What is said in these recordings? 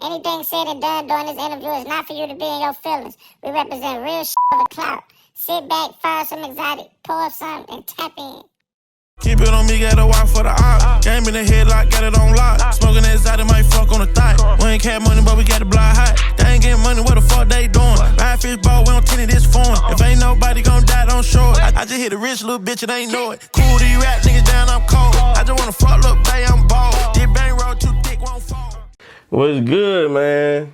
Anything said and done during this interview is not for you to be in your feelings. We represent real shit over clout. Sit back, fire some exotic, pour up some, and tap in. Keep it on me, gotta watch for the op. Game in the headlock, got it on lock. Smoking that exotic, might fuck on the thigh. We ain't cap money, but we got the block hot. They ain't getting money, what the fuck they doing? Ride fish ball, we don't tend to this foreign. If ain't nobody gon' die, don't show it. I just hit a rich little bitch and ain't know it. Cool, these rap niggas down, I'm cold. I just wanna fuck, look, bae, I'm bald. D.Paine roll too thick, won't fall. What's good, man?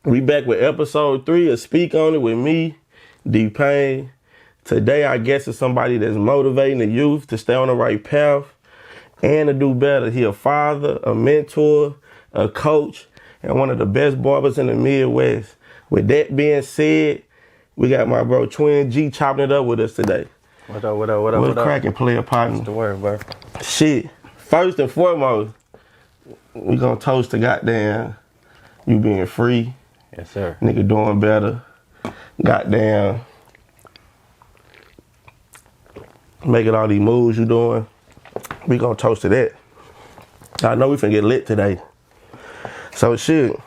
We back with episode 3 of Speak On It with me, D.Paine. Today, I guess, is somebody that's motivating the youth to stay on the right path and to do better. He a father, a mentor, a coach, and one of the best barbers in the Midwest. With that being said, we got my bro Twin G chopping it up with us today. What up? What's cracking, player partner? What's the word, bro? Shit. First and foremost, we gonna toast to goddamn you being free. Yes, sir. Nigga doing better. Goddamn. Making all these moves you doing. We gonna toast to that. I know we finna get lit today. So shit,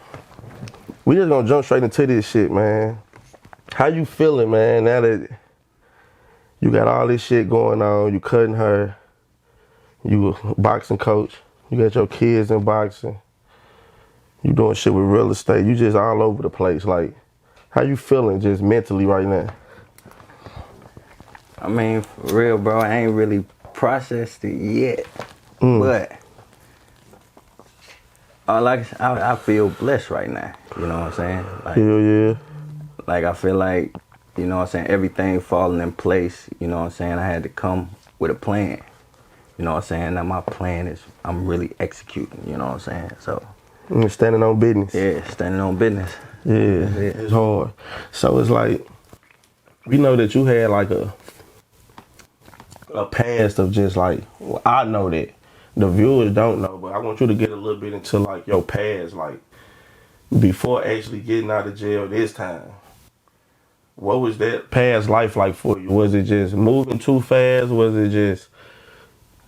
we just gonna jump straight into this shit, man. How you feeling, man, now that you got all this shit going on, you cutting her, you a boxing coach, you got your kids in boxing, you doing shit with real estate, you just all over the place. Like, how you feeling just mentally right now? I mean, for real, bro, I ain't really processed it yet, but I feel blessed right now. You know what I'm saying? Like, Hell yeah. Like, I feel like, you know what I'm saying, everything falling in place. You know what I'm saying? I had to come with a plan. You know what I'm saying? Now my plan is I'm really executing. You know what I'm saying? So. Standing on business. Yeah, standing on business. Yeah, it's hard. So it's like, we know that you had like a past of just like, well, I know that the viewers don't know, but I want you to get a little bit into like your past, like before actually getting out of jail this time. What was that past life like for you? Was it just moving too fast? Was it just,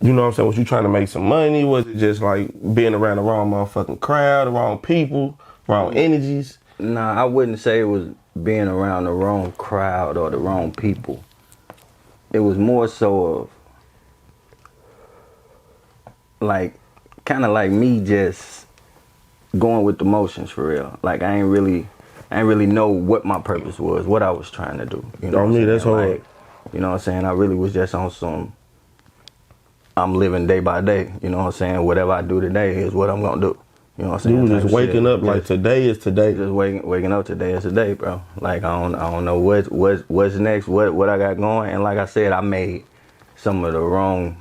you know what I'm saying, was you trying to make some money? Was it just like being around the wrong motherfucking crowd, the wrong people, wrong energies? Nah, I wouldn't say it was being around the wrong crowd or the wrong people. It was more so of like, kind of like me just going with the motions for real. Like I ain't really know what my purpose was, what I was trying to do. You know, that's hard. Like, you know what I'm saying? I really was just on some, I'm living day by day. You know what I'm saying? Whatever I do today is what I'm gonna do. You know what I'm saying? You was just waking up like today is today. Just waking up today is today, bro. Like I don't know what's next, what I got going. And like I said, I made some of the wrong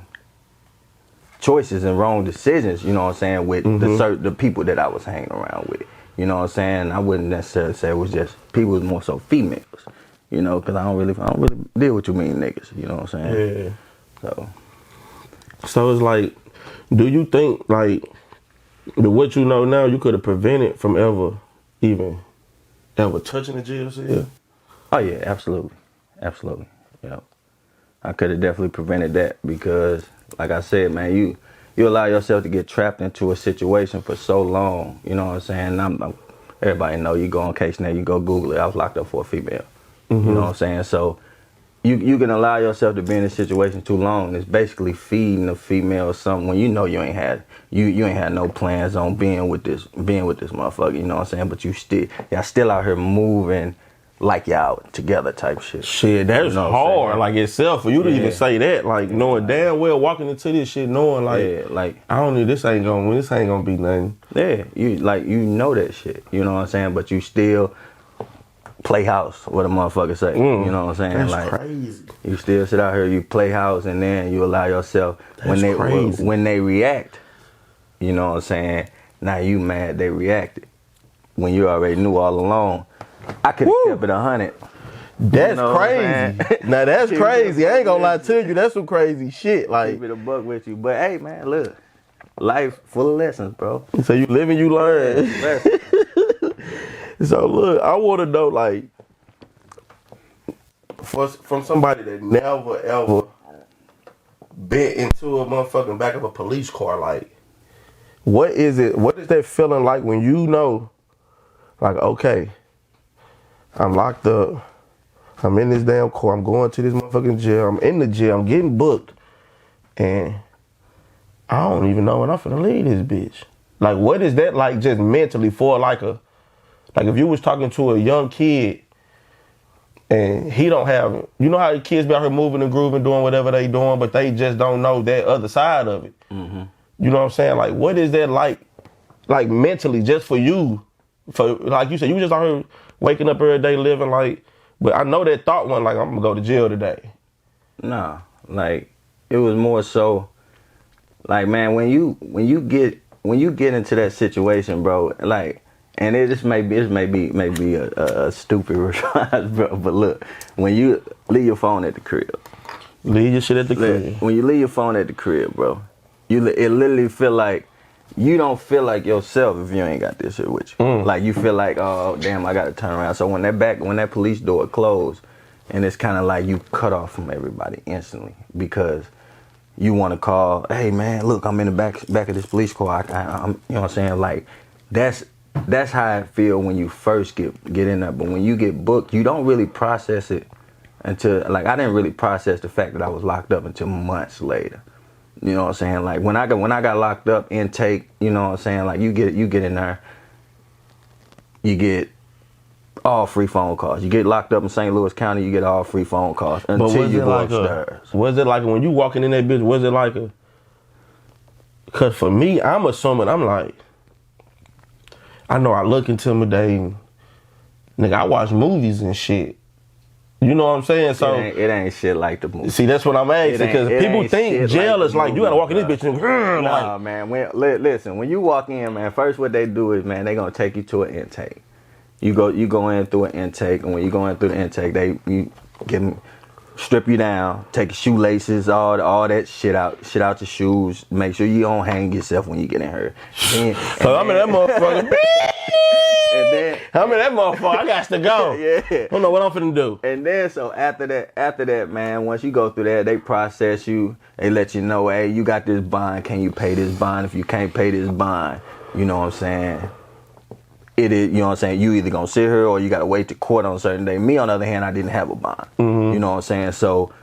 choices and wrong decisions, you know what I'm saying, with the people that I was hanging around with. You know what I'm saying? I wouldn't necessarily say it was just people, it was more so females. You know, because I don't really deal with you mean niggas, you know what I'm saying? Yeah. So it's like, do you think like what you know now you could have prevented from ever touching the jail cell? Oh yeah, absolutely. Yeah. I could have definitely prevented that because, like I said, man, you allow yourself to get trapped into a situation for so long. You know what I'm saying? Everybody know, you go on case now, you go Google it. I was locked up for a female. You know what I'm saying? So you can allow yourself to be in a situation too long. It's basically feeding a female something when you know you ain't had no plans on being with this motherfucker. You know what I'm saying? But y'all still out here moving like y'all together type shit. Shit, that's, you know, hard, like itself, for you to even say that, like knowing damn well walking into this shit, knowing like I don't know, this ain't gonna be nothing. Yeah, you know that shit. You know what I'm saying? But you still play house, what a motherfucker say. You know what I'm saying? That's like crazy. You still sit out here, you play house, and then you allow yourself when they react. You know what I'm saying? Now you mad they reacted when you already knew all along. I could have kept it 100. That's, you know, crazy. Now that's crazy. I ain't gonna lie to you. That's some crazy shit. Like, keep it a buck with you. But hey, man, look, life full of lessons, bro. So you live and you learn. Yeah, so look, I want to know, like, from somebody that never ever been into a motherfucking back of a police car, like, what is that feeling like when you know Like, okay, I'm locked up. I'm in this damn court. I'm going to this motherfucking jail. I'm in the jail. I'm getting booked. And I don't even know when I'm finna leave this bitch. Like, what is that like just mentally for like if you was talking to a young kid and he don't have, you know how the kids be out here moving and grooving, doing whatever they doing, but they just don't know that other side of it. Mm-hmm. You know what I'm saying? Like, what is that like mentally just for you? For like you said, you was just out here waking up every day living like, but I know that thought one like, I'm gonna go to jail today. Nah, like it was more so like, man, when you get into that situation, bro, like, and this may be a stupid response, bro, but look, when you leave your phone at the crib. Leave your shit at the crib. When you leave your phone at the crib, bro, it literally feel like you don't feel like yourself if you ain't got this shit with you. Like you feel like, oh damn, I gotta turn around. So when that police door closed, and it's kind of like you cut off from everybody instantly because you want to call, hey man, look, I'm in the back of this police car. I'm, you know what I'm saying? Like that's how I feel when you first get in there. But when you get booked, you don't really process it until, like, I didn't really process the fact that I was locked up until months later. You know what I'm saying? Like when I got locked up, intake, you know what I'm saying? Like you get in there, you get all free phone calls. You get locked up in St. Louis County, you get all free phone calls until you go upstairs. Was it like when you walking in that bitch, was it like because for me, I'm assuming, I'm like, I know I look intimidating. Nigga, I watch movies and shit. You know what I'm saying? So it ain't shit like the movie. See, that's what I'm asking, because people think jail is like, you gotta walk in this bitch and nah, like, man. Listen, when you walk in, man, first what they do is, man, they gonna take you to an intake. You go in through an intake, and when you go in through the intake, strip you down, take your shoelaces, all that shit out your shoes. Make sure you don't hang yourself when you get in here. I'm in that motherfucker. I'm in that motherfucker. I got to go. Yeah. I don't know what I'm finna do. And then so after that, man, once you go through that, they process you. They let you know, hey, you got this bond. Can you pay this bond? If you can't pay this bond, you know what I'm saying? It is, you know what I'm saying, you either gonna sit here or you gotta wait to court on a certain day. Me, on the other hand, I didn't have a bond. Mm-hmm. You know what I'm saying? So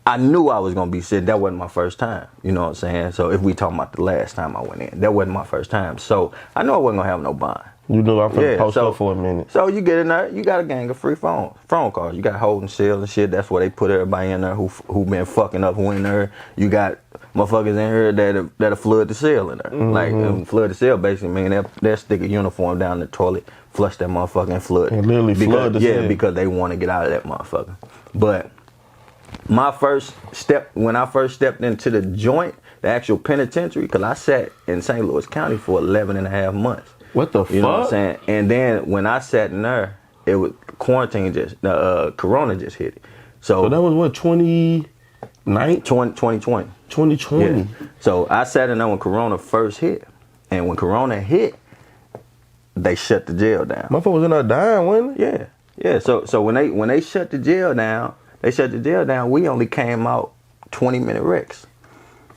I knew I was gonna be sitting. That wasn't my first time. You know what I'm saying? So if we talking about the last time I went in, that wasn't my first time. So I knew I wasn't gonna have no bond. You knew I'm finna post up for a minute. So you get in there, you got a gang of free phone calls. You got holding cells and shit. That's where they put everybody in there who been fucking up, who in there. You got motherfuckers in here that'll flood the cell in there. Mm-hmm. Like flood the cell basically mean they'll stick a uniform down the toilet, flush that motherfucker and flood it. And literally flood the cell. Yeah, because they want to get out of that motherfucker. But my first step, when I first stepped into the joint, the actual penitentiary, because I sat in St. Louis County for 11 and a half months. What the fuck? You know what I'm saying? And then when I sat in there, it was quarantine Corona just hit it. So that was what, 2020? 2020. Yeah. So I sat in there when Corona first hit. And when Corona hit, they shut the jail down. Motherfucker was in there dying, wasn't it? Yeah. Yeah. So when they shut the jail down, we only came out 20-minute wrecks.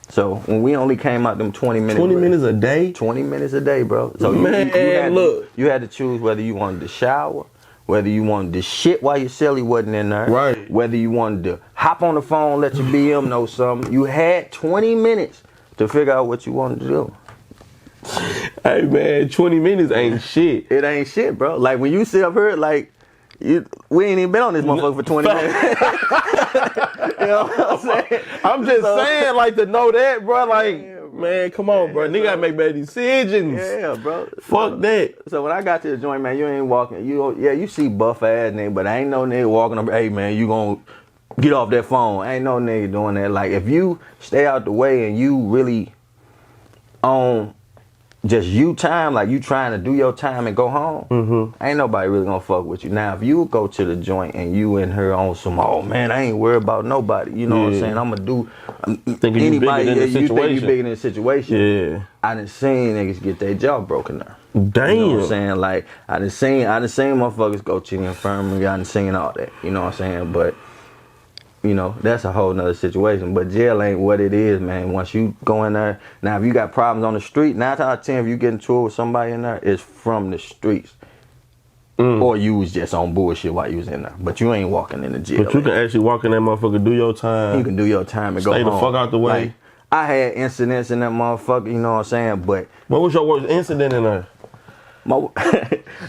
So when we only came out them 20 minutes. 20 minutes a day? 20 minutes a day, bro. So you had to choose whether you wanted to shower, whether you wanted to shit while your celly wasn't in there. Right. Whether you wanted to hop on the phone, let your BM know something. You had 20 minutes to figure out what you wanted to do. Hey man, 20 minutes ain't shit. It ain't shit, bro. Like when you sit up here, like, we ain't even been on this motherfucker for 20 minutes. You know what I'm saying? I'm just saying, like, to know that, bro. Like, man, come on, bro. Nigga gotta make better decisions. Yeah, bro. Fuck that. So when I got to the joint, man, you ain't walking. You see buff ass nigga, but ain't no nigga walking up. Hey, man, you gonna get off that phone? Ain't no nigga doing that. Like, if you stay out the way and you really on just you time, like you trying to do your time and go home, ain't nobody really gonna fuck with you. Now, if you go to the joint and you in here on some, oh man, I ain't worried about nobody. You know what I'm saying? I'm gonna do Thinking anybody. You think you bigger than the situation. Yeah. I done seen niggas get their jaw broken there. Damn. You know what I'm saying? Like I done seen motherfuckers go to the infirmary. I done seen all that. You know what I'm saying? But you know, that's a whole nother situation. But jail ain't what it is, man. Once you go in there, now if you got problems on the street, 9 times out of 10, if you get into it with somebody in there, it's from the streets. or you was just on bullshit while you was in there. But you ain't walking in the jail. But you can actually walk in that motherfucker, do your time. You can do your time and stay go home. Stay the fuck out the way. Like, I had incidents in that motherfucker, you know what I'm saying? But what was your worst incident in there? What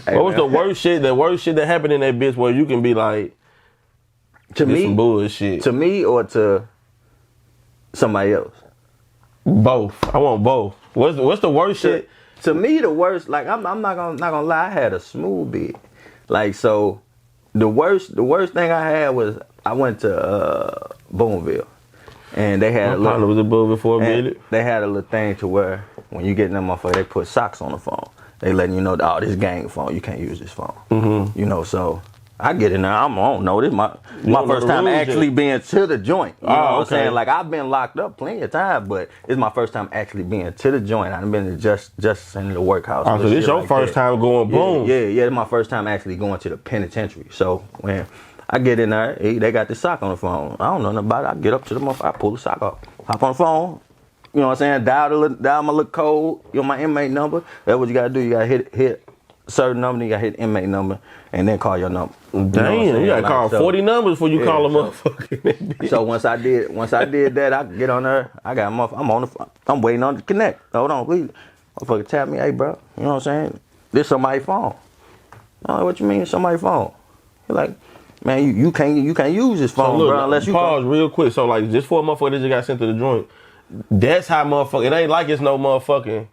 was the worst shit? The worst shit that happened in that bitch where you can be like, to me, some bullshit. To me or to somebody else? Both. I want both. What's the worst shit? To me, the worst. Like I'm not gonna lie. I had a smooth bit. Like so, the worst thing I had was I went to Boonville, and they had was a bull before a minute. They had a little thing to where when you get in that motherfucker, they put socks on the phone. They letting you know, oh, this gang phone, you can't use this phone. Mm-hmm. You know, so I get in there. I don't know. This my first time actually being to the joint. You know what I'm saying? Like I've been locked up plenty of time, but it's my first time actually being to the joint. I've been to just in the workhouse. Oh, so this your first time going boom? Yeah. It's my first time actually going to the penitentiary. So when I get in there, they got this sock on the phone. I don't know nothing about it. I get up to the motherfucker, I pull the sock off, hop on the phone. You know what I'm saying? Dial my little code, my inmate number. That's what you gotta do. You gotta hit a certain number, you gotta hit inmate number, and then call your number. Damn, you gotta call 40 numbers before you call a motherfucker. So once I did that, I get on there. I got I'm waiting on to connect. Hold on, please. Motherfucker tap me, hey bro. You know what I'm saying? This somebody's phone. Oh, what you mean it's somebody's phone? You're like, man, you can't use this phone, bro, unless you pause real quick. So like just for a motherfucker that just got sent to the joint. That's how motherfucker. It ain't like it's no motherfucking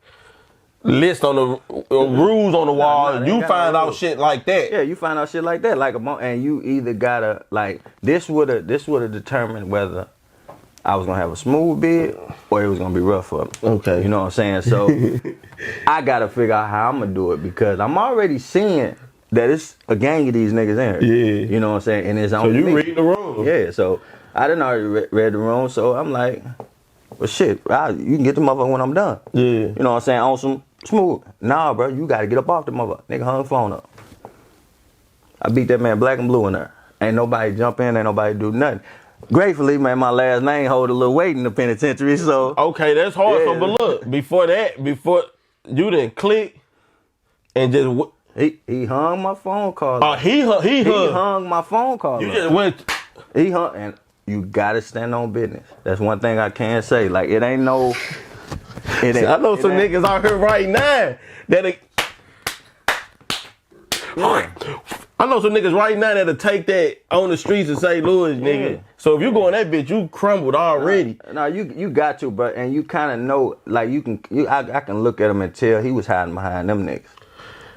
list on the rules on the wall. You find out shit like that. Yeah, you find out shit like that. Like and you either gotta like this would have determined whether I was gonna have a smooth bid or it was gonna be rough for me. Okay, you know what I'm saying? So I gotta figure out how I'm gonna do it because I'm already seeing that it's a gang of these niggas in here. Yeah, you know what I'm saying? And it's on. So you read the room. Yeah, so I done already read the room. So I'm like. Well, shit, you can get the motherfucker when I'm done. Yeah. You know what I'm saying? On some smooth. Nah, bro, you got to get up off the motherfucker. Nigga hung the phone up. I beat that man black and blue in there. Ain't nobody jump in, ain't nobody do nothing. Gratefully, man, my last name hold a little weight in the penitentiary, so. Okay, that's hard. Yeah. So, but look, before you didn't click and just. He hung my phone call. Oh, he hung my phone call. You just went. He hung and. You gotta stand on business. That's one thing I can say. Like it ain't no. It ain't, I know some niggas out here right now that. I know some niggas right now that'll take that on the streets of St. Louis, nigga. Yeah. So if you go in that bitch, you crumbled already. No, you got to, bro, and you kind of know. Like I can look at him and tell he was hiding behind them niggas.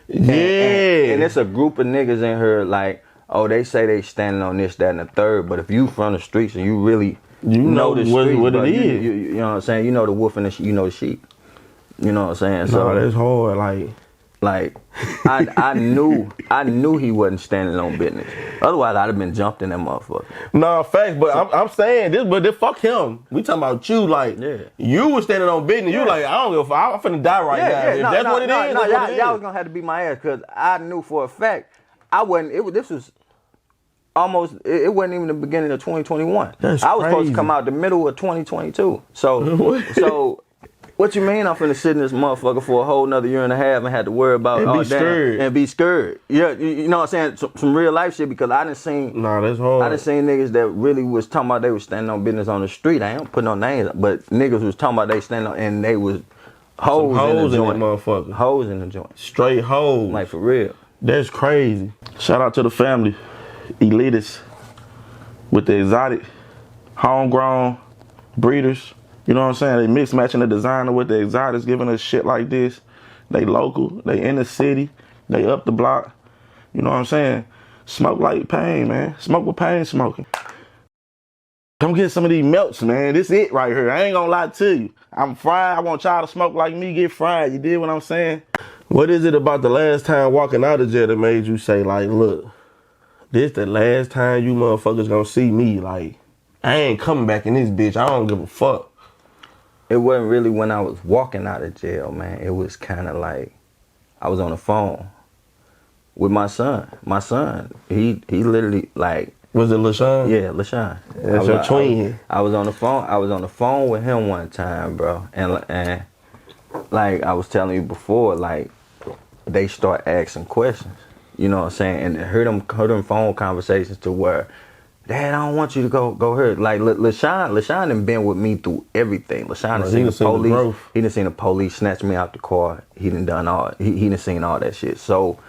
Yeah. And it's a group of niggas in here like. Oh, they say they standing on this, that, and the third. But if you from the streets and you really know the streets, what it is. You know what I'm saying? You know the wolf and you know the sheep. You know what I'm saying? So that's hard. Like I knew he wasn't standing on business. Otherwise, I'd have been jumped in that motherfucker. No, facts. But I'm saying this, but fuck him. We talking about you. Like you was standing on business. You like I don't give a fuck. I'm finna die right now. If that's what it is. Y'all was gonna have to be my ass because I knew for a fact. I wasn't. This was almost. It wasn't even the beginning of 2021. That's I was crazy. supposed to come out the middle of 2022. So what you mean? I'm finna sit in this motherfucker for a whole nother year and a half and had to worry about and be scared. Yeah, you know what I'm saying? Some real life shit because I done seen. Nah, that's hard. I done seen niggas that really was talking about they was standing on business on the street. I ain't putting no names, but niggas was talking about they standing on and they was hoes in the joint. Motherfucker. Hoes in the joint. Straight hoes. Like for real. That's crazy. Shout out to the family, elitists, with the exotic, homegrown breeders. You know what I'm saying? They mix matching the designer with the exotics, giving us shit like this. They local, they in the city, they up the block. You know what I'm saying? Smoke like Pain, man. Smoke with Pain smoking. Come get some of these melts, man. This it right here. I ain't gonna lie to you. I'm fried. I want y'all to smoke like me, get fried. You did what I'm saying? What is it about the last time walking out of jail that made you say, like, look, this the last time you motherfuckers gonna see me? Like, I ain't coming back in this bitch. I don't give a fuck. It wasn't really when I was walking out of jail, man. It was kind of like I was on the phone with my son. My son, he literally like. Was it LaShawn? Yeah, LaShawn. That's your twin. I was on the phone. I was on the phone with him one time, bro, and like I was telling you before, like they start asking questions. You know what I'm saying? And heard them phone conversations to where, Dad, I don't want you to go here. Like LaShawn done been with me through everything. LaShawn done seen the police. He done seen the police snatch me out the car. He done done all. He done seen all that shit. So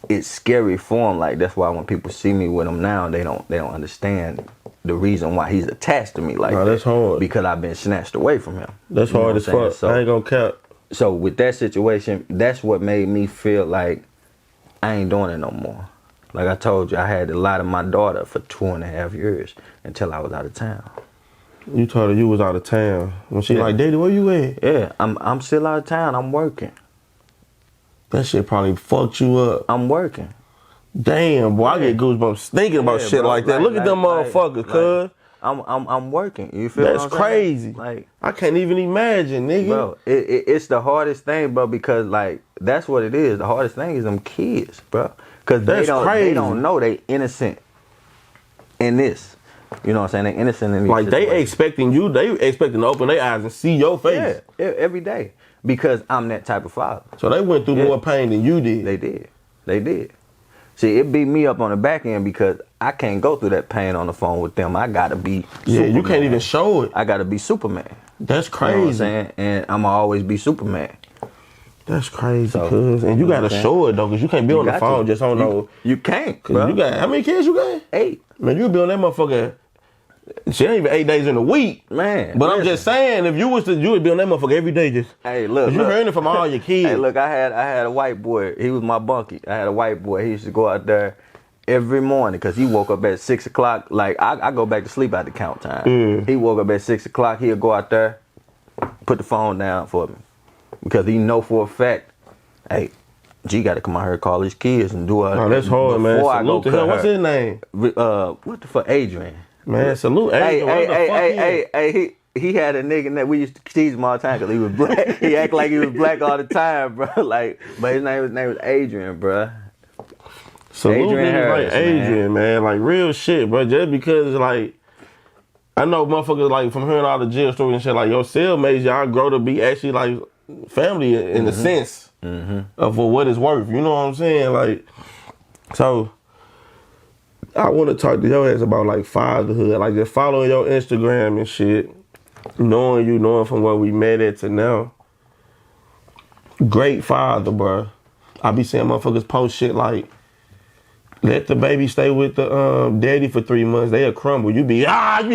it's scary for him. Like that's why when people see me with him now, they don't understand the reason why he's attached to me like that. That's hard. Because I've been snatched away from him. That's hard as fuck. So, I ain't gonna cap. So with that situation, that's what made me feel like I ain't doing it no more. Like I told you, I had to lie to my daughter for 2.5 years until I was out of town. You told her you was out of town. When she like, Daddy, where you at? Yeah, I'm still out of town. I'm working. That shit probably fucked you up. I'm working. Damn, boy, I get goosebumps thinking about shit bro, like that. Look at them motherfuckers, cuz. I'm working. You feel that's crazy. Like I can't even imagine, nigga. Bro, it's the hardest thing, bro, because like that's what it is. The hardest thing is them kids, bro. Cause they don't know they innocent in this. You know what I'm saying? They innocent in these like situations. They expecting to open their eyes and see your face. Yeah, every day. Because I'm that type of father. So they went through more pain than you did. They did. See, it beat me up on the back end because I can't go through that pain on the phone with them. I gotta be Superman. You can't even show it. I gotta be Superman. That's crazy. You know what I'm saying? And I'ma always be Superman. That's crazy, cuz. And you gotta show it though, cause you can't be on the phone just on no. You can't, bro. You got how many kids you got? 8. Man, you be on that motherfucker. Shit ain't even 8 days in a week. Man. But I'm just saying, if you would be on that motherfucker every day just. Hey, look. You heard it from all your kids. Hey, look, I had a white boy. He was my bunkie. I had a white boy. He used to go out there every morning because he woke up at 6 o'clock. Like, I go back to sleep at the count time. He woke up at 6 o'clock. He'll go out there, put the phone down for me. Because he know for a fact, hey, G got to come out here and call his kids and do a. Oh, that's hard, man. Salute to him. What's his name? What the fuck? Adrian. Man, salute Adrian. Hey, he had a nigga that we used to tease him all the time because he was black. He act like he was black all the time, bro. Like, but his name was Adrian, bro. Salute Adrian Harris, like Adrian, man. Like real shit, bro. Just because, like, I know motherfuckers like from hearing all the jail stories and shit. Like your cellmates, y'all grow to be actually like family in the sense of for what it's worth. You know what I'm saying? Like, so. I want to talk to your ass about like fatherhood, like just following your Instagram and shit, knowing from where we met at to now. Great father, bro. I be seeing motherfuckers post shit like, let the baby stay with the daddy for 3 months. They'll crumble. You be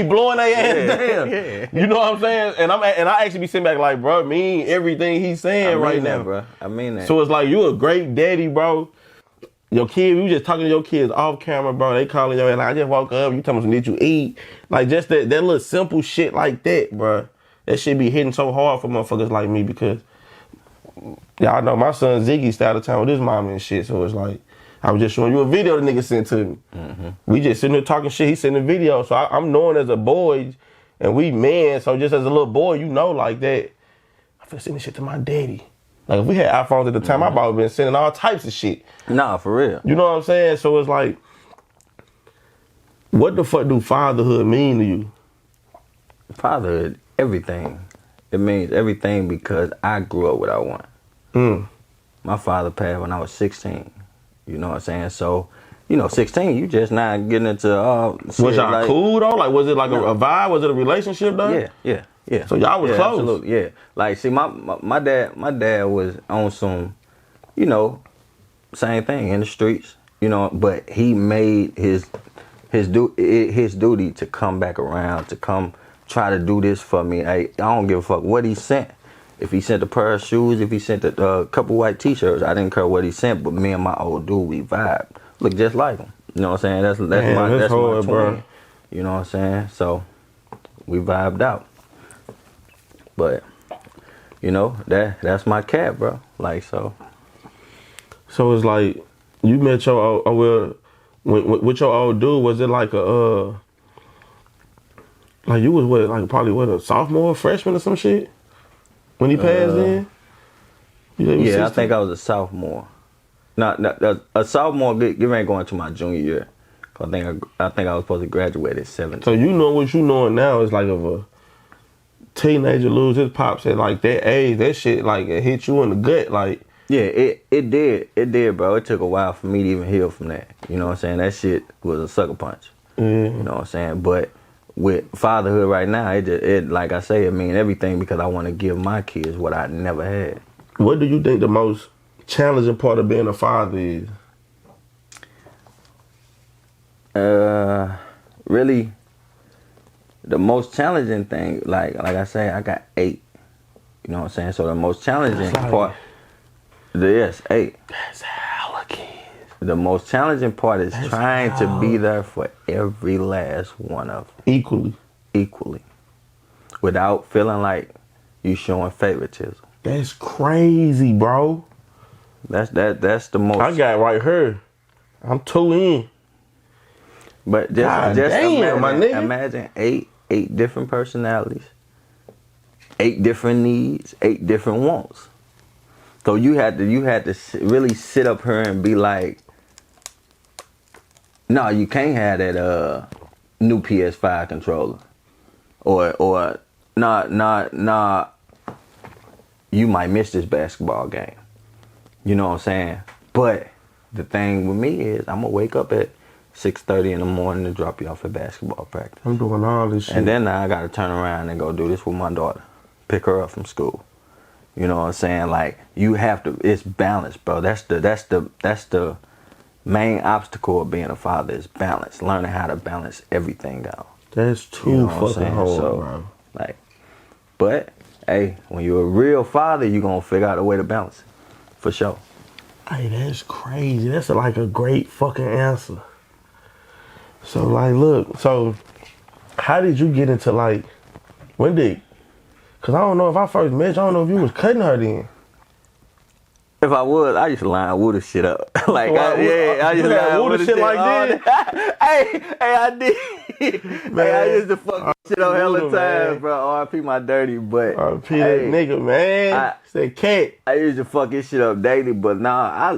blowing their ass down. Yeah. You know what I'm saying? And I actually be sitting back like, bro, mean everything he's saying right now, bro. I mean that. So it's like you a great daddy, bro. Your kid, we just talking to your kids off camera, bro. They calling your ass like, I just woke up. You telling them, did you eat? Like just that little simple shit like that, bro. That shit be hitting so hard for motherfuckers like me because y'all know my son Ziggy stayed out of town with his mom and shit. So it's like, I was just showing you a video the nigga sent to me. We just sitting there talking shit. He sent a video. So I'm knowing as a boy and we men. So just as a little boy, you know like that. I'm finna send this shit to my daddy. Like, if we had iPhones at the time, I've probably been sending all types of shit. Nah, for real. You know what I'm saying? So it's like, what the fuck do fatherhood mean to you? Fatherhood, everything. It means everything because I grew up what I want. My father passed when I was 16. You know what I'm saying? So, 16, you just not getting into shit. Was y'all like, cool, though? Like, was it like a vibe? Was it a relationship, though? Yeah. So y'all was close. Absolutely, yeah. Like, see, my dad was on some, same thing in the streets, but he made his duty to come back around, to come try to do this for me. I don't give a fuck what he sent. If he sent a pair of shoes, if he sent a couple white t-shirts, I didn't care what he sent, but me and my old dude, we vibed. Look just like him. You know what I'm saying? That's my twin. Bro. You know what I'm saying? So we vibed out. But, that's my cat, bro. Like, so. So it's like, you met your, with your old dude, was it like like you was probably a sophomore, freshman or some shit? When he passed in? Yeah, I think I was a sophomore. No, a sophomore, get ready going to my junior year. I think I was supposed to graduate at 17. So you know what you knowing now is like of a teenager lose his pops at like that age, that shit like it hit you in the gut. Like Yeah, it did, bro. It took a while for me to even heal from that. You know what I'm saying? That shit was a sucker punch. You know what I'm saying? But with fatherhood right now, it like I say, it mean everything because I want to give my kids what I never had. What do you think the most challenging part of being a father is? Really, the most challenging thing, like I say, I got 8. You know what I'm saying? So the most challenging part, yes, 8. That's hella kids. The most challenging part is trying to be there for every last one of them. Equally. Without feeling like you showing favoritism. That's crazy, bro. That's the most. I got right here. I'm 2 in. But just damn, my nigga. Imagine 8 different personalities, 8 different needs, 8 different wants. So you had to really sit up here and be like, no, you can't have that new PS5 controller, or nah, you might miss this basketball game. You know what I'm saying? But the thing with me is I'm gonna wake up at 6:30 in the morning to drop you off at basketball practice. I'm doing all this shit. And then I gotta turn around and go do this with my daughter. Pick her up from school. You know what I'm saying? Like, you have to, it's balance, bro. That's the main obstacle of being a father is balance. Learning how to balance everything out. That's too fucking hard, so, bro. Like, but hey, when you're a real father, you're gonna figure out a way to balance it. For sure. Hey, that's crazy. That's like a great fucking answer. So, like, look, so how did you get into, like, when did, because I don't know if I first met you, I don't know if you was cutting her then. If I was, I used to line Wooda shit up. Like, I used to line Wooda shit like that. hey, I did. Man, I used to fuck shit up hella times, bro. R.I.P. my dirty, but R.I.P. that nigga, man. It's that cat. I used to fuck his shit up daily, but nah,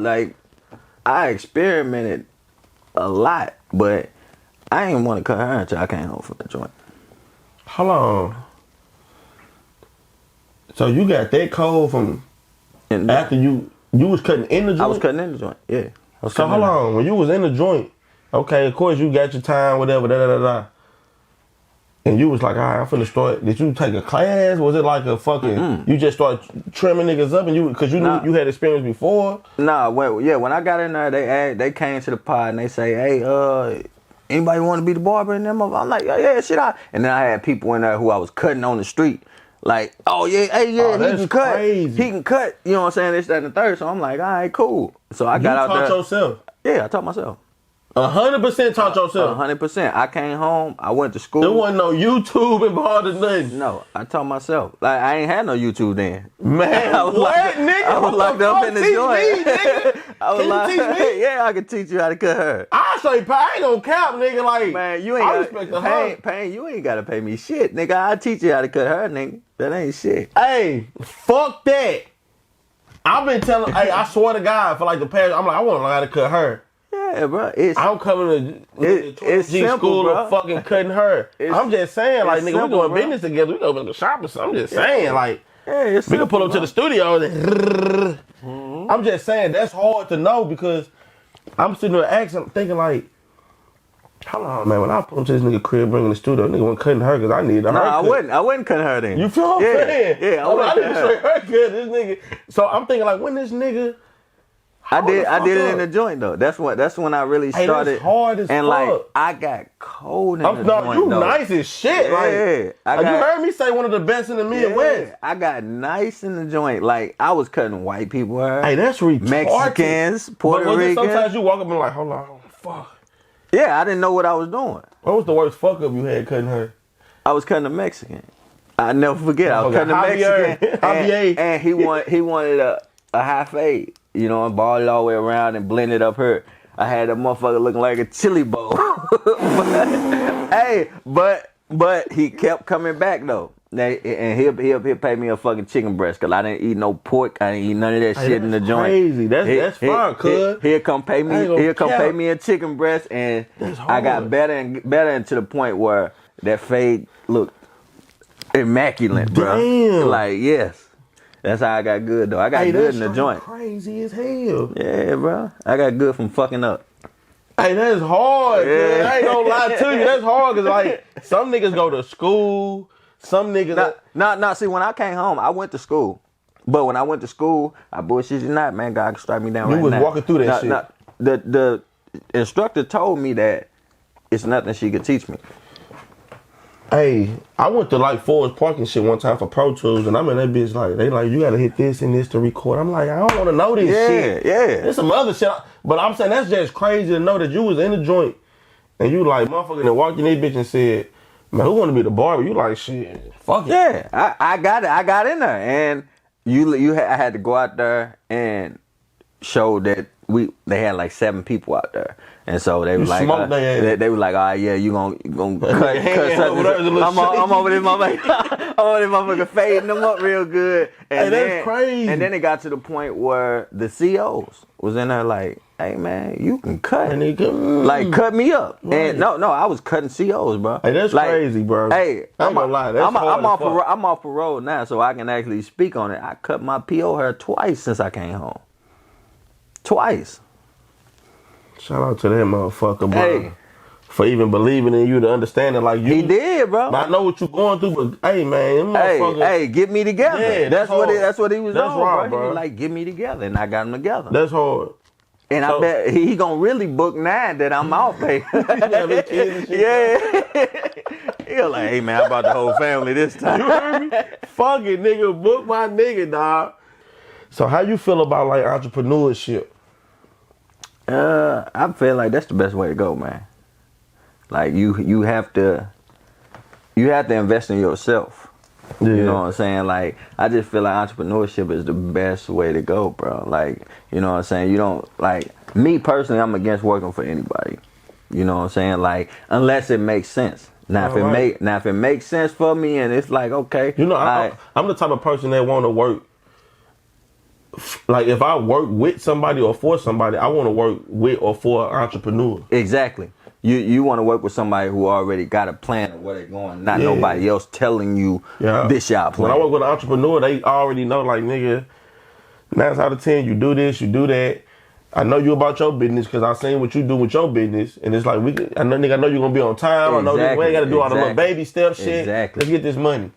I experimented a lot, but I didn't want to cut her until I came home from the joint. Hold on. So you got that cold from after you was cutting in the joint? I was cutting in the joint, yeah. So hold on, when you was in the joint, okay, of course you got your time, whatever, da. And you was like, all right, I'm finna start. Did you take a class? Was it like a fucking, you just start trimming niggas up and because you knew you had experience before? Nah, when I got in there, they came to the pod and they say, hey, anybody want to be the barber in them? I'm like, yeah, shit. And then I had people in there who I was cutting on the street. Like, oh yeah, hey, yeah, he can cut. Crazy. He can cut. You know what I'm saying? This, that, and the third. So I'm like, all right, cool. So I got out there. You taught yourself? Yeah, I taught myself. 100% taught yourself? 100%. I came home. I went to school. There wasn't no YouTube involved in nothing. No, I taught myself. Like, I ain't had no YouTube then. Man, I was nigga? I was locked up in the joint. Can you teach me? Yeah, I can teach you how to cut her. I say, I ain't gonna cap, nigga. Like, man, you ain't got Pain. You ain't gotta pay me shit, nigga. I teach you how to cut her, nigga. That ain't shit. Hey, fuck that. I've been telling. Hey, I swear to God, for like the past, I'm like, I want to learn how to cut her. Yeah, bro. I'm coming to it's G simple, school bro. of fucking cutting her. I'm just saying, like, nigga, simple, we doing bro. business together. We go to the shop or something. I'm just saying, like, it's we can pull up bro. to the studio. And I'm just saying, that's hard to know because I'm sitting there asking, thinking like, hold on, man. When I pull up to this nigga crib, bringing the studio, nigga wasn't cutting her because I needed a haircut. I wouldn't cut her then. You feel what I'm saying? Yeah, I need a straight haircut. This nigga. So I'm thinking like, when this nigga. I did it in the joint though. That's when I really started. That's hard as and fuck. Like I got cold in the joint. You though. nice as shit. Yeah, like you heard me say one of the best in the Midwest. Yeah, I got nice in the joint. Like I was cutting white people hair. Hey, that's retarded. Mexicans, Puerto Ricans. Sometimes you walk up and like, hold on, fuck. Yeah, I didn't know what I was doing. What was the worst fuck up you had cutting her? I was cutting a Mexican. I never forget. I was cutting a Mexican, and he wanted a high fade. You know, and balled it all the way around and blended up her. I had that motherfucker looking like a chili bowl. but he kept coming back though. And he'll pay me a fucking chicken breast because I didn't eat no pork. I didn't eat none of that shit in the joint. Crazy. That's fine, cuz. He'll come pay me a chicken breast, and I got better and better to the point where that fade looked immaculate, bro. Damn. Like yes. That's how I got good, though. I got good in the joint. Crazy as hell. Yeah, bro. I got good from fucking up. Hey, that's hard, Yeah. man. I ain't gonna lie to you. That's hard because, like, some niggas go to school. Some niggas... See, when I came home, I went to school. But when I went to school, I bullshit you not, man. God can strike me down right now. You was walking through that shit. The instructor told me that it's nothing she could teach me. Hey, I went to like Forest Park and shit one time for Pro Tools, and I'm in that bitch like, they like, you gotta hit this and this to record. I'm like, I don't wanna know this shit. Yeah. There's some other shit. But I'm saying that's just crazy to know that you was in the joint and you like, motherfucker, and walked in this bitch and said, man, who wanna be the barber? You like, shit, fuck it. Yeah, I got it. I got in there, and I had to go out there and show that they had like 7 people out there. And so they were like, they were like, all right, yeah, you gonna cut. I'm over this motherfucker fading them up real good. And that's crazy. And then it got to the point where the COs was in there like, hey man, you can cut. Like cut me up. Right. And no, I was cutting COs, bro. Hey, that's like, crazy, bro. Hey, I'm gonna lie. That's I'm off parole now, so I can actually speak on it. I cut my PO hair twice since I came home. Twice. Shout out to that motherfucker, bro. Hey. For even believing in you to understand it like you. He did, bro. I know what you're going through, but hey, man, them motherfuckers. Hey, get me together. Yeah, that's what he was that's on, hard, bro. He was like, get me together, and I got him together. That's hard. And I bet he gonna really book 9 that I'm off, baby. Yeah. He was like, hey, man, I brought the whole family this time. You heard me? Fuck it, nigga. Book my nigga, dog. So how you feel about like entrepreneurship? I feel like that's the best way to go, man. Like you have to invest in yourself. Yeah. You know what I'm saying? Like I just feel like entrepreneurship is the best way to go, bro. Like, you know what I'm saying? You don't like me personally, I'm against working for anybody. You know what I'm saying? Like unless it makes sense. Now if it makes sense for me and it's like okay. You know, I'm the type of person that want to work. Like if I work with somebody or for somebody, I want to work with or for an entrepreneur. Exactly. You want to work with somebody who already got a plan of where they're going, not nobody else telling you this y'all plan. When I work with an entrepreneur, they already know like nigga, 9 out of 10 you do this, you do that. I know you about your business because I seen what you do with your business, and it's like I know you're gonna be on time. I know this, we ain't gotta do all the little baby step shit. Exactly. Let's get this money.